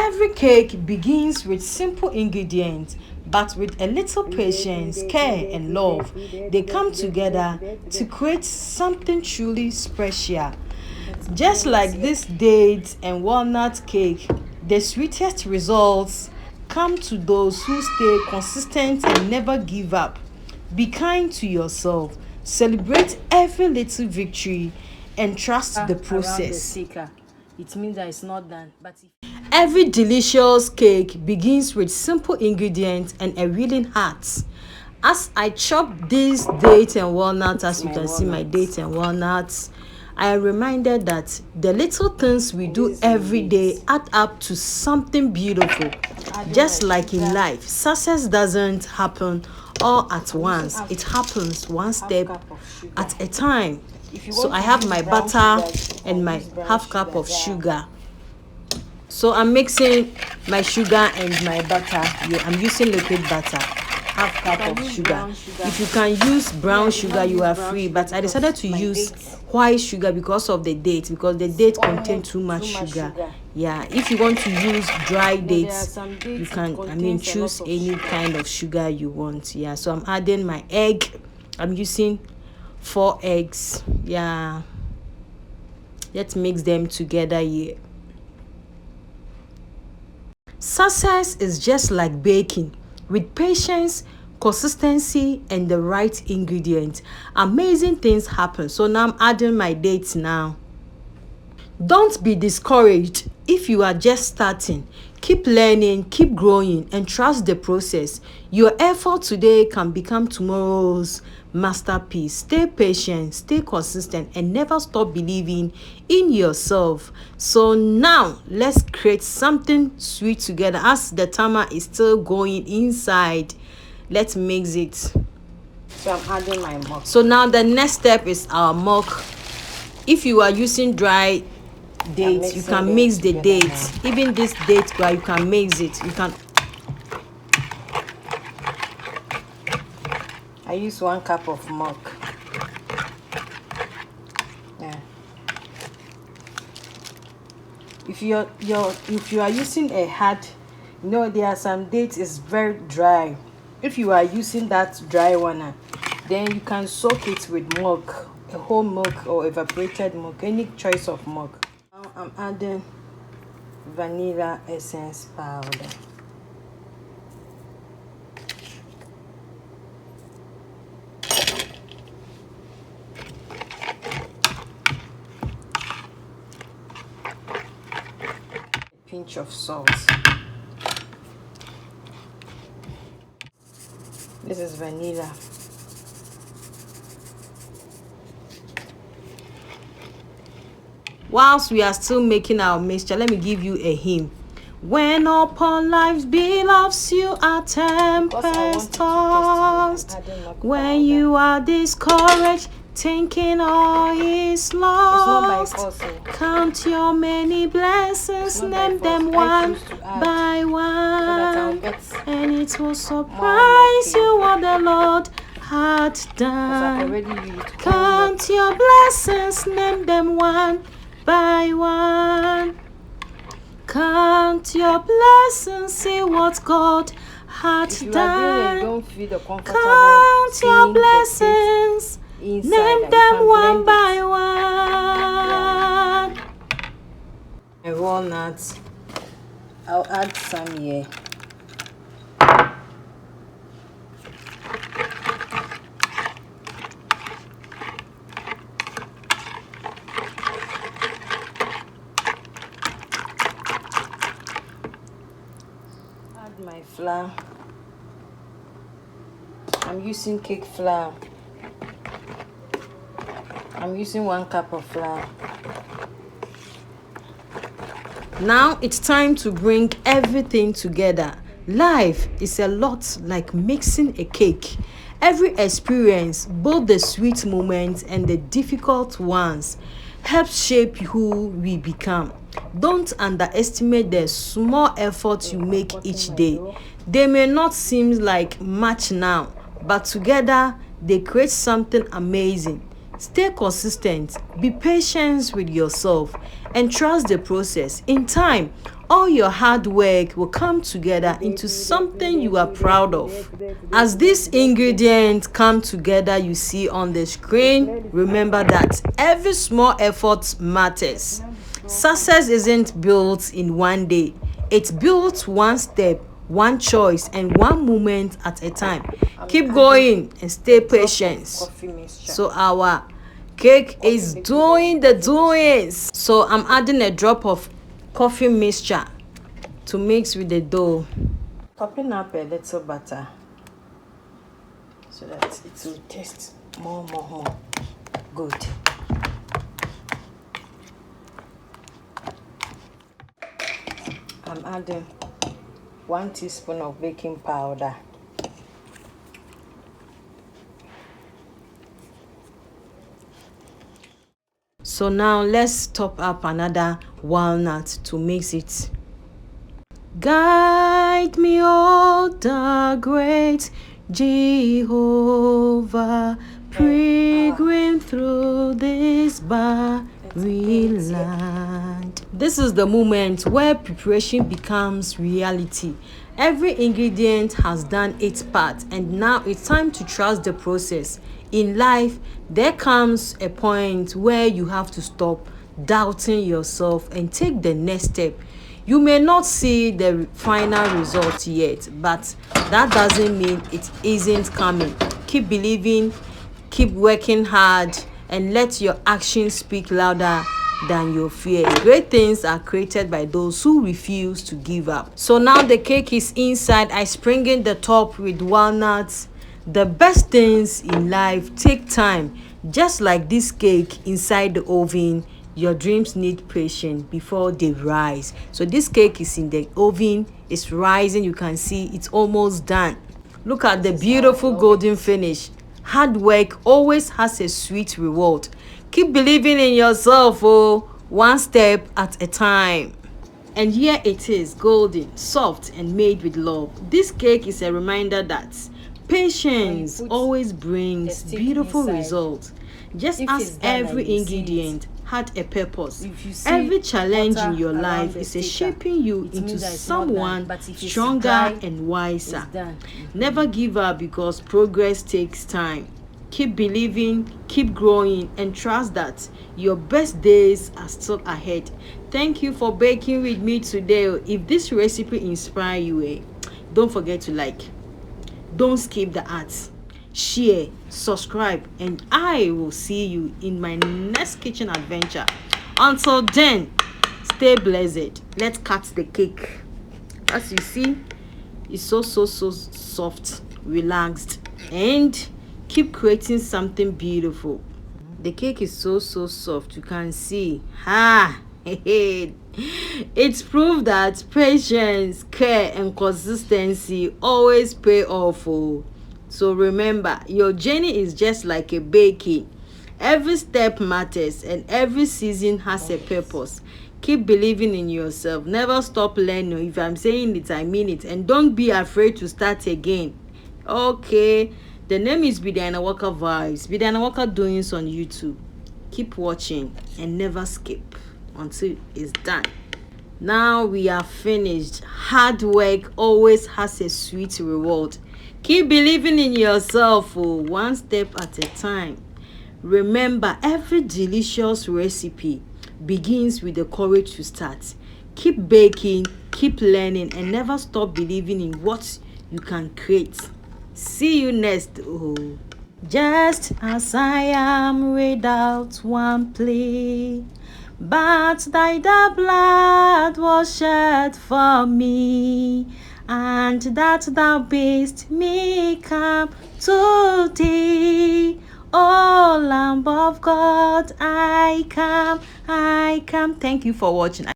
Every cake begins with simple ingredients, but with a little patience, care, and love, they come together to create something truly special. Just like this date and walnut cake, the sweetest results come to those who stay consistent and never give up. Be kind to yourself, celebrate every little victory, and trust the process. It means that it's not done. But every delicious cake begins with simple ingredients and a willing heart. As I chop this date and walnuts, as you can see my date and walnuts, I am reminded that the little things we do every day add up to something beautiful. Just like in life, success doesn't happen all at once. It happens one step at a time. So I have my butter and my half cup of sugar. So I'm mixing my sugar and my butter. Yeah, I'm using liquid butter, half cup of sugar. If you can use brown sugar, you are free. But I decided to use white sugar because of the date, because the date contains too much sugar. Yeah, if you want to use dry dates, you can choose any kind of sugar you want. Yeah, so I'm adding my egg. I'm using 4 eggs. Yeah, let's mix them together here. Success is just like baking. With patience, consistency, and the right ingredients, amazing things happen. So now I'm adding my dates now. Don't be discouraged if you are just starting. Keep learning, keep growing, and trust the process. Your effort today can become tomorrow's masterpiece. Stay patient, stay consistent, and never stop believing in yourself. So now let's create something sweet together. As the timer is still going inside, let's mix it. So I'm adding my milk. So now the next step is our milk. If you are using dry dates, you can mix the dates. Even this date, you can mix it. You can. I use 1 cup of milk. Yeah. If you are using a hard, there are some dates is very dry. If you are using that dry one, then you can soak it with milk, a whole milk or evaporated milk, any choice of milk. Now I'm adding vanilla essence powder. A pinch of salt. This is vanilla. Whilst we are still making our mixture, let me give you a hint. When upon life's billows you are tempest tossed, when you are discouraged, thinking all is lost, count your many blessings, name them one by one, and it will surprise you what the Lord had done. Count your blessings, name them one by one. Count your blessings, see what God had done. Count your blessings, name them one by one. My walnuts, I'll add some here. My flour. I'm using cake flour. I'm using 1 cup of flour. Now it's time to bring everything together. Life is a lot like mixing a cake. Every experience, both the sweet moments and the difficult ones, helps shape who we become. Don't underestimate the small efforts you make each day. They may not seem like much now, but together they create something amazing. Stay consistent, be patient with yourself, and trust the process. In time, all your hard work will come together into something you are proud of. As these ingredients come together you see on the screen, remember that every small effort matters. Success isn't built in one day. It's built one step, one choice, and one moment at a time. Keep going and stay patient. So our cake is doing the doings. So I'm adding a drop of coffee mixture to mix with the dough. Popping up a little butter so that it will taste more good. I'm adding 1 teaspoon of baking powder. So now let's top up another walnut to mix it. Guide me, O the great Jehovah, pilgrim through this barren land. This is the moment where preparation becomes reality. Every ingredient has done its part, and now it's time to trust the process. In life, there comes a point where you have to stop doubting yourself and take the next step. You may not see the final result yet, but that doesn't mean it isn't coming. Keep believing, keep working hard, and let your actions speak louder than your fear. Great things are created by those who refuse to give up. So now the cake is inside. I sprinkled the top with walnuts. The best things in life take time. Just like this cake inside the oven, your dreams need patience before they rise. So this cake is in the oven, it's rising. You can see it's almost done. Look at the beautiful golden finish. Hard work always has a sweet reward. Keep believing in yourself, one step at a time. And here it is, golden, soft, and made with love. This cake is a reminder that patience always brings beautiful results. Just as every ingredient had a purpose, every challenge in your life is shaping you into someone stronger and wiser. Never give up, because progress takes time. Keep believing, keep growing, and trust that your best days are still ahead. Thank you for baking with me today. If this recipe inspires you, don't forget to like. Don't skip the ads. Share, subscribe, and I will see you in my next kitchen adventure. Until then, stay blessed. Let's cut the cake. As you see, it's so soft, relaxed, and keep creating something beautiful. The cake is so soft. You can see. It's proof that patience, care, and consistency always pay off. So remember, your journey is just like a baking. Every step matters, and every season has a purpose. Keep believing in yourself. Never stop learning. If I'm saying it, I mean it. And don't be afraid to start again. Okay. The name is Bidana Walker Vibes. Bidana Walker Doings on YouTube. Keep watching and never skip until it's done. Now we are finished. Hard work always has a sweet reward. Keep believing in yourself, one step at a time. Remember, every delicious recipe begins with the courage to start. Keep baking, keep learning, and never stop believing in what you can create. See you next. Just as I am without one plea, but thy blood was shed for me, and that thou bidst me come to thee. O Lamb of God, I come. Thank you for watching.